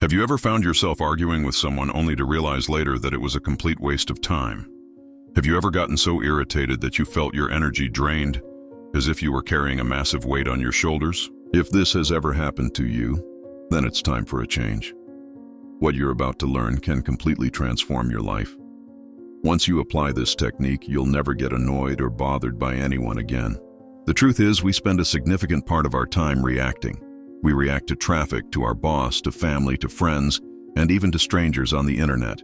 Have you ever found yourself arguing with someone only to realize later that it was a complete waste of time? Have you ever gotten so irritated that you felt your energy drained, as if you were carrying a massive weight on your shoulders? If this has ever happened to you, then it's time for a change. What you're about to learn can completely transform your life. Once you apply this technique, you'll never get annoyed or bothered by anyone again. The truth is, we spend a significant part of our time reacting. We react to traffic, to our boss, to family, to friends, and even to strangers on the internet.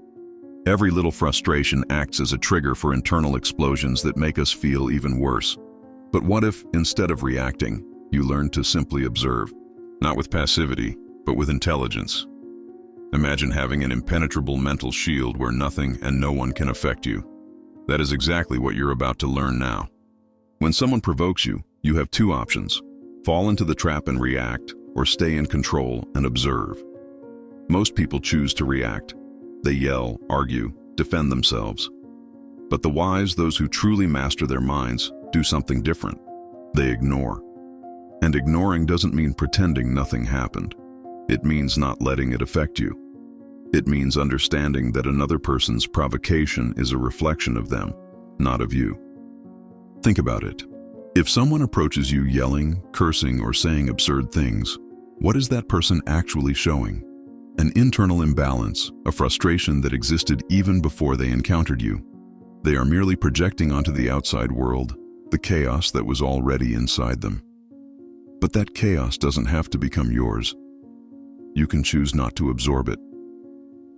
Every little frustration acts as a trigger for internal explosions that make us feel even worse. But what if, instead of reacting, you learned to simply observe? Not with passivity, but with intelligence. Imagine having an impenetrable mental shield where nothing and no one can affect you. That is exactly what you're about to learn now. When someone provokes you, you have two options: fall into the trap and react, or stay in control and observe. Most people choose to react. They yell, argue, defend themselves. But the wise, those who truly master their minds, do something different. They ignore. And ignoring doesn't mean pretending nothing happened. It means not letting it affect you. It means understanding that another person's provocation is a reflection of them, not of you. Think about it. If someone approaches you yelling, cursing, or saying absurd things, what is that person actually showing? An internal imbalance, a frustration that existed even before they encountered you. They are merely projecting onto the outside world the chaos that was already inside them. But that chaos doesn't have to become yours. You can choose not to absorb it.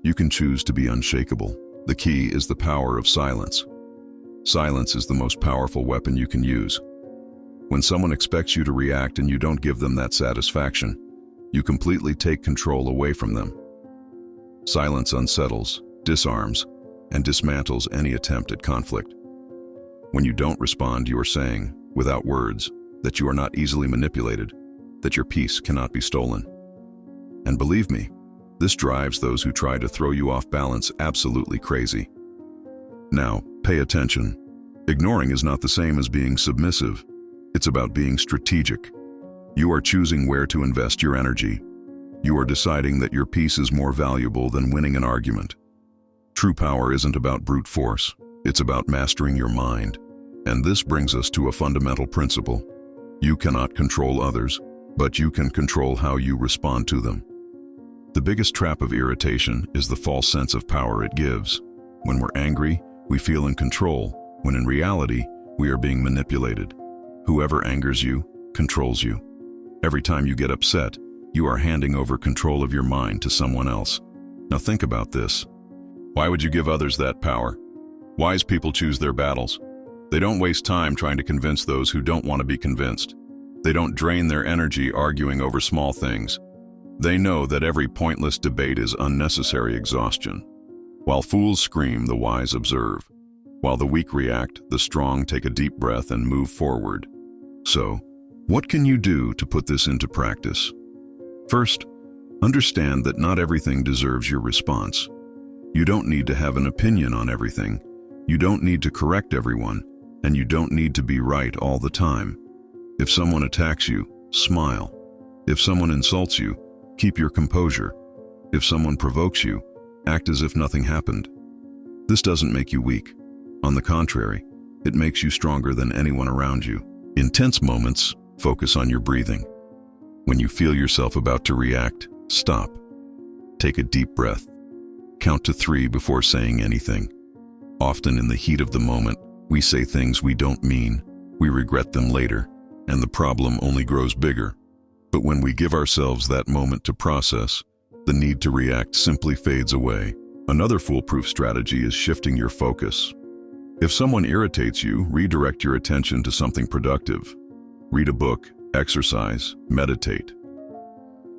You can choose to be unshakable. The key is the power of silence. Silence is the most powerful weapon you can use. When someone expects you to react and you don't give them that satisfaction, you completely take control away from them. Silence unsettles, disarms, and dismantles any attempt at conflict. When you don't respond, you are saying, without words, that you are not easily manipulated, that your peace cannot be stolen. And believe me, this drives those who try to throw you off balance absolutely crazy. Now, pay attention. Ignoring is not the same as being submissive. It's about being strategic. You are choosing where to invest your energy. You are deciding that your peace is more valuable than winning an argument. True power isn't about brute force. It's about mastering your mind. And this brings us to a fundamental principle. You cannot control others, but you can control how you respond to them. The biggest trap of irritation is the false sense of power it gives. When we're angry, we feel in control, when in reality, we are being manipulated. Whoever angers you, controls you. Every time you get upset, you are handing over control of your mind to someone else. Now think about this. Why would you give others that power? Wise people choose their battles. They don't waste time trying to convince those who don't want to be convinced. They don't drain their energy arguing over small things. They know that every pointless debate is unnecessary exhaustion. While fools scream, the wise observe. While the weak react, the strong take a deep breath and move forward. So, what can you do to put this into practice? First, understand that not everything deserves your response. You don't need to have an opinion on everything. You don't need to correct everyone, and you don't need to be right all the time. If someone attacks you, smile. If someone insults you, keep your composure. If someone provokes you, act as if nothing happened. This doesn't make you weak. On the contrary, it makes you stronger than anyone around you. In tense moments, focus on your breathing. When you feel yourself about to react, stop. Take a deep breath. Count to 3 before saying anything. Often in the heat of the moment, we say things we don't mean. We regret them later, and the problem only grows bigger. But when we give ourselves that moment to process, the need to react simply fades away. Another foolproof strategy is shifting your focus. If someone irritates you, redirect your attention to something productive. Read a book, exercise, meditate.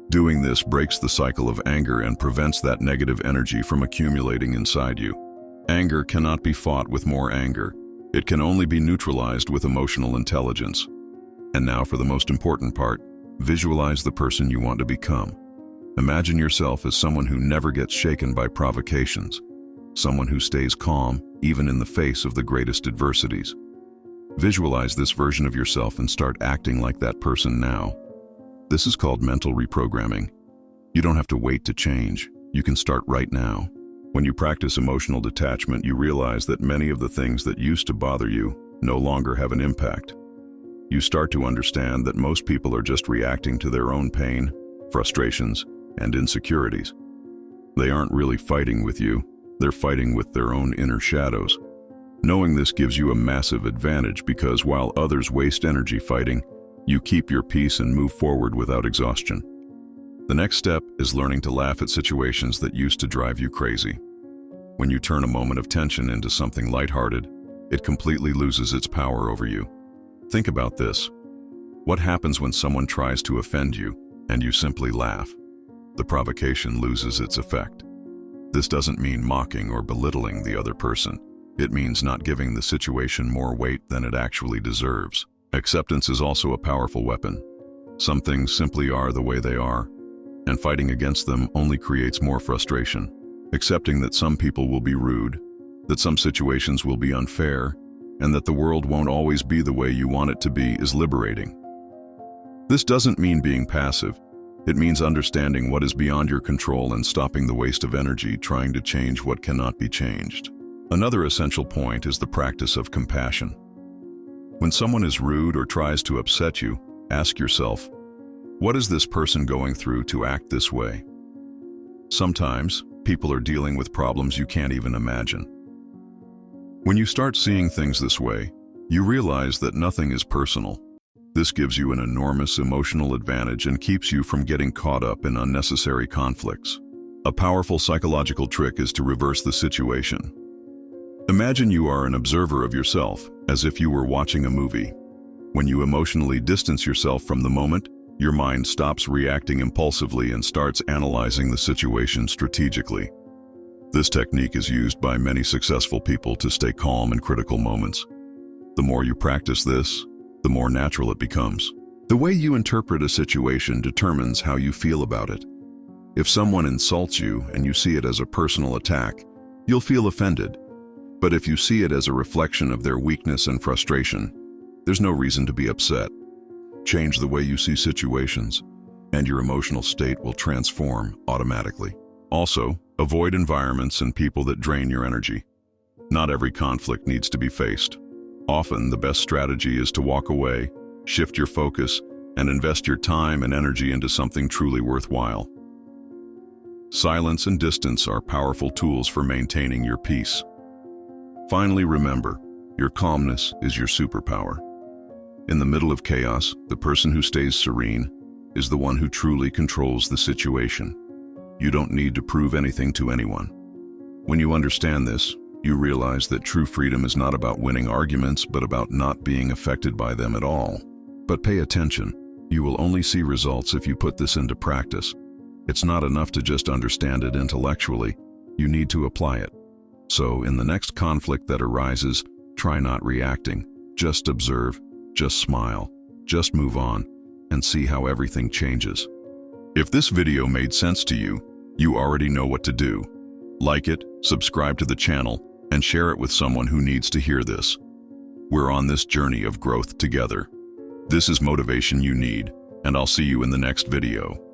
Doing this breaks the cycle of anger and prevents that negative energy from accumulating inside you. Anger cannot be fought with more anger. It can only be neutralized with emotional intelligence. And now for the most important part, visualize the person you want to become. Imagine yourself as someone who never gets shaken by provocations, someone who stays calm even in the face of the greatest adversities. Visualize this version of yourself and start acting like that person now. This is called mental reprogramming. You don't have to wait to change. You can start right now. When you practice emotional detachment, you realize that many of the things that used to bother you no longer have an impact. You start to understand that most people are just reacting to their own pain, frustrations, and insecurities. They aren't really fighting with you, they're fighting with their own inner shadows. Knowing this gives you a massive advantage because while others waste energy fighting, you keep your peace and move forward without exhaustion. The next step is learning to laugh at situations that used to drive you crazy. When you turn a moment of tension into something lighthearted, it completely loses its power over you. Think about this. What happens when someone tries to offend you and you simply laugh? The provocation loses its effect. This doesn't mean mocking or belittling the other person. It means not giving the situation more weight than it actually deserves. Acceptance is also a powerful weapon. Some things simply are the way they are, and fighting against them only creates more frustration. Accepting that some people will be rude, that some situations will be unfair, and that the world won't always be the way you want it to be is liberating. This doesn't mean being passive. It means understanding what is beyond your control and stopping the waste of energy trying to change what cannot be changed. Another essential point is the practice of compassion. When someone is rude or tries to upset you, ask yourself, what is this person going through to act this way? Sometimes, people are dealing with problems you can't even imagine. When you start seeing things this way, you realize that nothing is personal. This gives you an enormous emotional advantage and keeps you from getting caught up in unnecessary conflicts. A powerful psychological trick is to reverse the situation. Imagine you are an observer of yourself, as if you were watching a movie. When you emotionally distance yourself from the moment, your mind stops reacting impulsively and starts analyzing the situation strategically. This technique is used by many successful people to stay calm in critical moments. The more you practice this, the more natural it becomes. The way you interpret a situation determines how you feel about it. If someone insults you and you see it as a personal attack, you'll feel offended. But if you see it as a reflection of their weakness and frustration, there's no reason to be upset. Change the way you see situations, and your emotional state will transform automatically. Also, avoid environments and people that drain your energy. Not every conflict needs to be faced. Often, the best strategy is to walk away, shift your focus, and invest your time and energy into something truly worthwhile. Silence and distance are powerful tools for maintaining your peace. Finally, remember, your calmness is your superpower. In the middle of chaos, the person who stays serene is the one who truly controls the situation. You don't need to prove anything to anyone. When you understand this, you realize that true freedom is not about winning arguments, but about not being affected by them at all. But pay attention. You will only see results if you put this into practice. It's not enough to just understand it intellectually. You need to apply it. So, in the next conflict that arises, try not reacting. Just observe, just smile, just move on, and see how everything changes. If this video made sense to you, you already know what to do. Like it, subscribe to the channel, and share it with someone who needs to hear this. We're on this journey of growth together. This is motivation you need, and I'll see you in the next video.